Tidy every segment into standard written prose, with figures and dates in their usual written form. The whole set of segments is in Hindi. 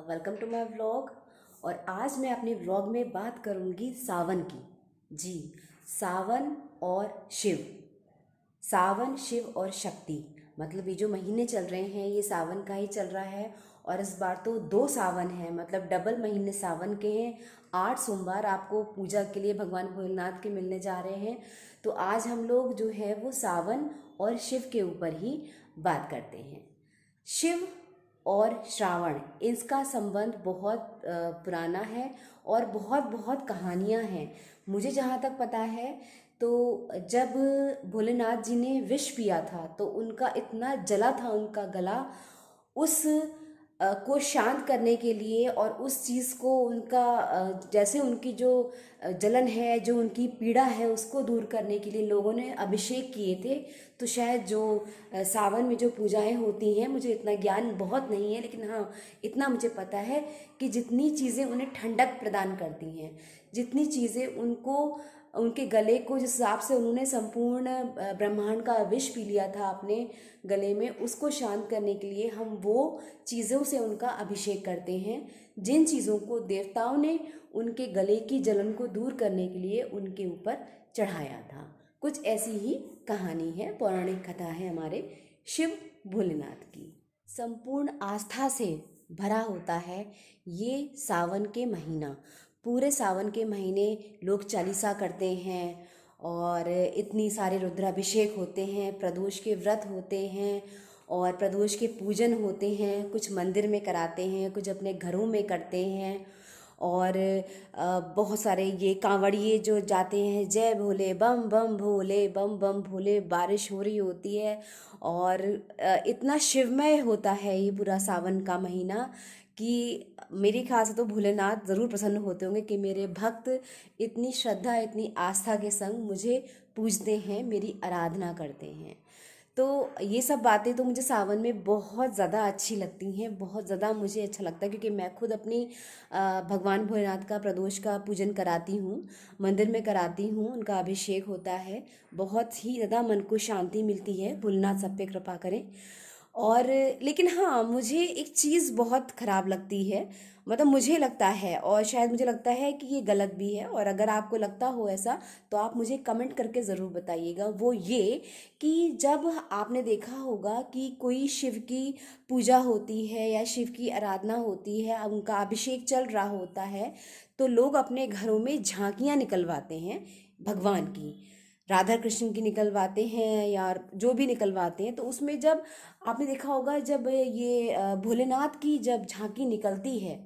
Welcome to my vlog. और आज मैं अपने व्लॉग में बात करूंगी सावन की। जी, सावन और शिव। सावन, शिव और शक्ति। मतलब ये जो महीने चल रहे हैं ये सावन का ही चल रहा है। और इस बार तो 2 सावन हैं, मतलब डबल महीने सावन के हैं। 8 सोमवार आपको पूजा के लिए भगवान भोलेनाथ के मिलने जा रहे हैं। तो आज हम लोग जो है वो सावन और शिव के ऊपर ही बात करते हैं। शिव और श्रावण, इसका संबंध बहुत पुराना है और बहुत बहुत कहानियाँ हैं। मुझे जहाँ तक पता है तो जब भोलेनाथ जी ने विष पिया था तो उनका इतना जला था उनका गला, उस को शांत करने के लिए और उस चीज़ को उनका जैसे उनकी जो जलन है, जो उनकी पीड़ा है, उसको दूर करने के लिए लोगों ने अभिषेक किए थे। तो शायद जो सावन में जो पूजाएं होती हैं, मुझे इतना ज्ञान बहुत नहीं है, लेकिन हाँ इतना मुझे पता है कि जितनी चीज़ें उन्हें ठंडक प्रदान करती हैं, जितनी चीज़ें उनको उनके गले को, जिस हिसाब से उन्होंने संपूर्ण ब्रह्मांड का विष पी लिया था अपने गले में, उसको शांत करने के लिए हम वो चीज़ों से उनका अभिषेक करते हैं, जिन चीज़ों को देवताओं ने उनके गले की जलन को दूर करने के लिए उनके ऊपर चढ़ाया था। कुछ ऐसी ही कहानी है, पौराणिक कथा है हमारे शिव भोलेनाथ की। संपूर्ण आस्था से भरा होता है ये सावन के महीना। पूरे सावन के महीने लोग चालीसा करते हैं और इतनी सारे रुद्राभिषेक होते हैं, प्रदोष के व्रत होते हैं और प्रदोष के पूजन होते हैं। कुछ मंदिर में कराते हैं, कुछ अपने घरों में करते हैं। और बहुत सारे ये कांवड़िए जो जाते हैं, जय भोले बम बम भोले, बम बम भोले, बारिश हो रही होती है। और इतना शिवमय होता है ये पूरा सावन का महीना कि मेरे ख्याल से तो भोलेनाथ ज़रूर प्रसन्न होते होंगे कि मेरे भक्त इतनी श्रद्धा, इतनी आस्था के संग मुझे पूजते हैं, मेरी आराधना करते हैं। तो ये सब बातें तो मुझे सावन में बहुत ज़्यादा अच्छी लगती हैं, बहुत ज़्यादा मुझे अच्छा लगता है, क्योंकि मैं खुद अपनी भगवान भोलेनाथ का प्रदोष का पूजन कराती हूँ, मंदिर में कराती हूँ, उनका अभिषेक होता है। बहुत ही ज़्यादा मन को शांति मिलती है। भोलेनाथ सब पे कृपा करें। और लेकिन हाँ, मुझे एक चीज़ बहुत ख़राब लगती है, मतलब मुझे लगता है और शायद मुझे लगता है कि ये गलत भी है, और अगर आपको लगता हो ऐसा तो आप मुझे कमेंट करके ज़रूर बताइएगा। वो ये कि जब आपने देखा होगा कि कोई शिव की पूजा होती है या शिव की आराधना होती है, उनका अभिषेक चल रहा होता है, तो लोग अपने घरों में झांकियाँ निकलवाते हैं भगवान की, राधा कृष्ण की निकलवाते हैं या जो भी निकलवाते हैं। तो उसमें जब आपने देखा होगा, जब ये भोलेनाथ की जब झांकी निकलती है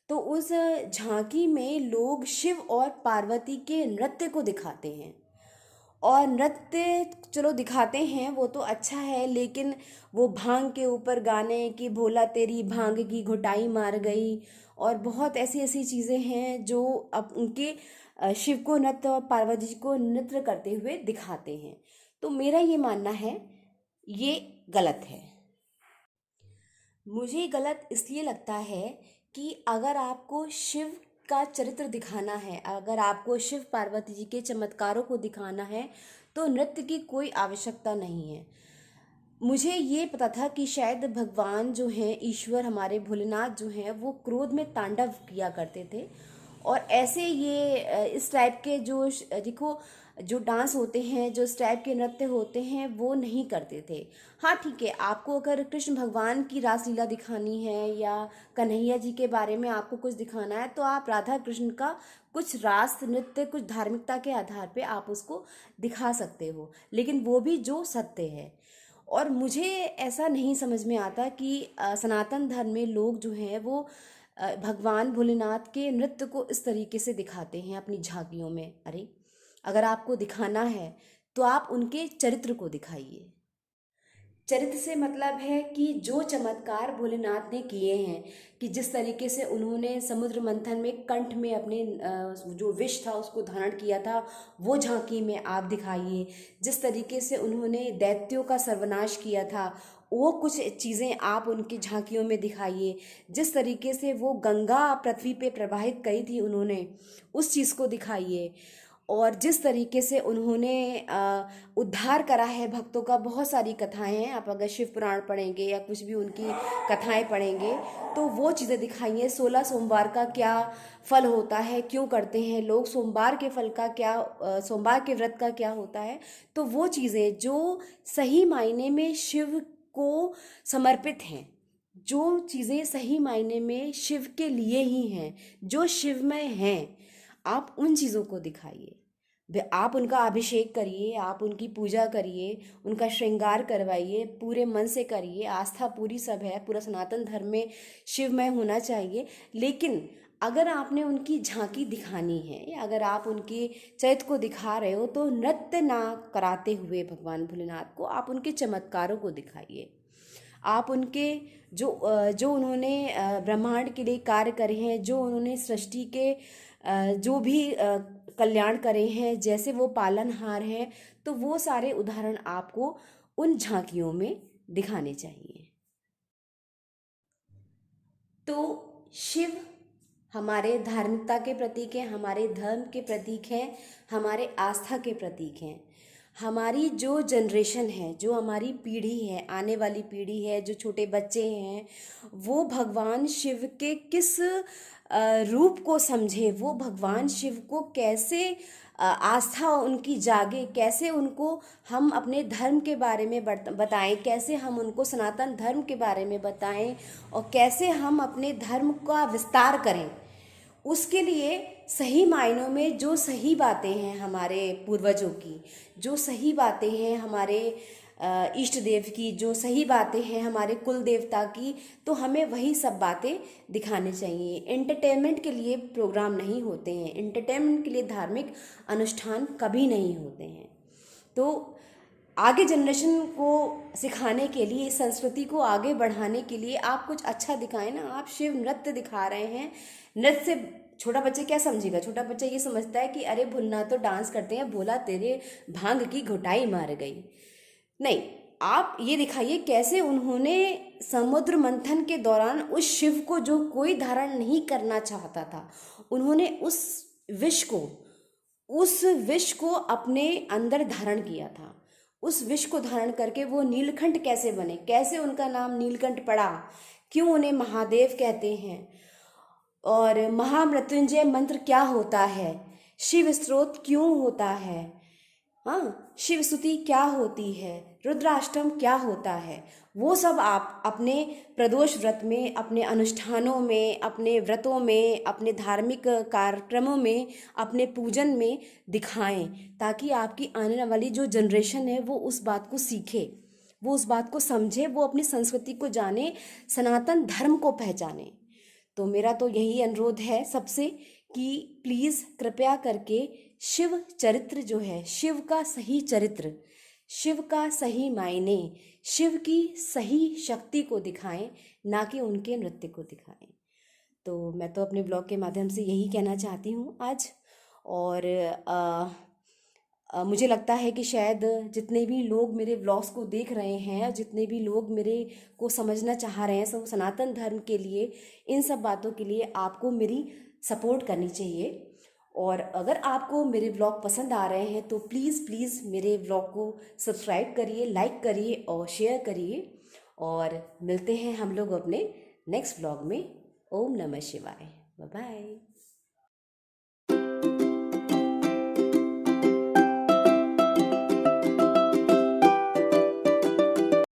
तो उस झांकी में लोग शिव और पार्वती के नृत्य को दिखाते हैं। और नृत्य चलो दिखाते हैं, वो तो अच्छा है, लेकिन वो भांग के ऊपर गाने कि भोला तेरी भांग की घुटाई मार गई, और बहुत ऐसी ऐसी चीज़ें हैं जो अब उनके शिव को नृत्य और पार्वती जी को नृत्य करते हुए दिखाते हैं। तो मेरा ये मानना है ये गलत है। मुझे गलत इसलिए लगता है कि अगर आपको शिव का चरित्र दिखाना है, अगर आपको शिव पार्वती जी के चमत्कारों को दिखाना है, तो नृत्य की कोई आवश्यकता नहीं है। मुझे ये पता था कि शायद भगवान जो हैं, ईश्वर हमारे भोलेनाथ जो हैं, वो क्रोध में तांडव किया करते थे। और ऐसे ये इस टाइप के जो देखो जो डांस होते हैं, जो इस टाइप के नृत्य होते हैं, वो नहीं करते थे। हाँ ठीक है, आपको अगर कृष्ण भगवान की रासलीला दिखानी है या कन्हैया जी के बारे में आपको कुछ दिखाना है, तो आप राधा कृष्ण का कुछ रास नृत्य, कुछ धार्मिकता के आधार पे आप उसको दिखा सकते हो, लेकिन वो भी जो सत्य है। और मुझे ऐसा नहीं समझ में आता कि सनातन धर्म में लोग जो हैं वो भगवान भोलेनाथ के नृत्य को इस तरीके से दिखाते हैं अपनी झांकियों में। अरे, अगर आपको दिखाना है तो आप उनके चरित्र को दिखाइए। चरित्र से मतलब है कि जो चमत्कार भोलेनाथ ने किए हैं, कि जिस तरीके से उन्होंने समुद्र मंथन में कंठ में अपने जो विष था उसको धारण किया था, वो झांकी में आप दिखाइए। जिस तरीके से उन्होंने दैत्यों का सर्वनाश किया था, वो कुछ चीज़ें आप उनकी झांकियों में दिखाइए। जिस तरीके से वो गंगा पृथ्वी पे प्रवाहित करी थी उन्होंने, उस चीज़ को दिखाइए। और जिस तरीके से उन्होंने उद्धार करा है भक्तों का, बहुत सारी कथाएं हैं। आप अगर शिव पुराण पढ़ेंगे या कुछ भी उनकी कथाएं पढ़ेंगे तो वो चीज़ें दिखाई हैं। 16 सोमवार का क्या फल होता है, क्यों करते हैं लोग, सोमवार के फल का क्या, सोमवार के व्रत का क्या होता है। तो वो चीज़ें जो सही मायने में शिव को समर्पित हैं, जो चीज़ें सही मायने में शिव के लिए ही हैं, जो शिवमय हैं, आप उन चीज़ों को दिखाइए। आप उनका अभिषेक करिए, आप उनकी पूजा करिए, उनका श्रृंगार करवाइए, पूरे मन से करिए। आस्था पूरी सब है, पूरा सनातन धर्म में शिवमय होना चाहिए। लेकिन अगर आपने उनकी झांकी दिखानी है या अगर आप उनके चरित्र को दिखा रहे हो तो नृत्य ना कराते हुए भगवान भोलेनाथ को आप उनके चमत्कारों को दिखाइए। आप उनके जो उन्होंने ब्रह्मांड के लिए कार्य करे हैं, जो उन्होंने सृष्टि के जो भी कल्याण करे हैं, जैसे वो पालनहार हैं, तो वो सारे उदाहरण आपको उन झांकियों में दिखाने चाहिए। तो शिव हमारे धार्मिकता के प्रतीक हैं, हमारे धर्म के प्रतीक हैं, हमारे आस्था के प्रतीक हैं। हमारी जो जनरेशन है, जो हमारी पीढ़ी है, आने वाली पीढ़ी है, जो छोटे बच्चे हैं, वो भगवान शिव के किस रूप को समझे, वो भगवान शिव को कैसे आस्था उनकी जागे, कैसे उनको हम अपने धर्म के बारे में बताएं, कैसे हम उनको सनातन धर्म के बारे में बताएं और कैसे हम अपने धर्म का विस्तार करें। उसके लिए सही मायनों में जो सही बातें हैं हमारे पूर्वजों की, जो सही बातें हैं हमारे इष्ट देव की, जो सही बातें हैं हमारे कुल देवता की, तो हमें वही सब बातें दिखाने चाहिए। एंटरटेनमेंट के लिए प्रोग्राम नहीं होते हैं, एंटरटेनमेंट के लिए धार्मिक अनुष्ठान कभी नहीं होते हैं। तो आगे जनरेशन को सिखाने के लिए, संस्कृति को आगे बढ़ाने के लिए आप कुछ अच्छा दिखाएं ना। आप शिव नृत्य दिखा रहे हैं, नृत्य से छोटा बच्चा क्या समझेगा? छोटा बच्चा ये समझता है कि अरे भोलेनाथ तो डांस करते हैं, भोला तेरे भांग की घुटाई मार गई। नहीं, आप ये दिखाइए कैसे उन्होंने समुद्र मंथन के दौरान उस शिव को, जो कोई धारण नहीं करना चाहता था, उन्होंने उस विष को अपने अंदर धारण किया था। उस विष को धारण करके वो नीलकंठ कैसे बने, कैसे उनका नाम नीलकंठ पड़ा, क्यों उन्हें महादेव कहते हैं, और महामृत्युंजय मंत्र क्या होता है, शिव स्तोत्र क्यों होता है, हाँ, शिव स्तुति क्या होती है, रुद्राष्टम क्या होता है, वो सब आप अपने प्रदोष व्रत में, अपने अनुष्ठानों में, अपने व्रतों में, अपने धार्मिक कार्यक्रमों में, अपने पूजन में दिखाएं, ताकि आपकी आने वाली जो जनरेशन है वो उस बात को सीखे, वो उस बात को समझे, वो अपनी संस्कृति को जाने, सनातन धर्म को पहचाने। तो मेरा तो यही अनुरोध है सबसे कि प्लीज़ कृपया करके शिव चरित्र जो है, शिव का सही चरित्र, शिव का सही मायने, शिव की सही शक्ति को दिखाएं, ना कि उनके नृत्य को दिखाएं। तो मैं तो अपने ब्लॉग के माध्यम से यही कहना चाहती हूँ आज। और मुझे लगता है कि शायद जितने भी लोग मेरे ब्लॉग्स को देख रहे हैं, जितने भी लोग मेरे को समझना चाह रहे हैं, सब सनातन धर्म के लिए, इन सब बातों के लिए आपको मेरी सपोर्ट करनी चाहिए। और अगर आपको मेरे ब्लॉग पसंद आ रहे हैं तो प्लीज़ प्लीज़ मेरे ब्लॉग को सब्सक्राइब करिए, लाइक करिए और शेयर करिए। और मिलते हैं हम लोग अपने नेक्स्ट ब्लॉग में। ओम नमः शिवाय। Bye bye.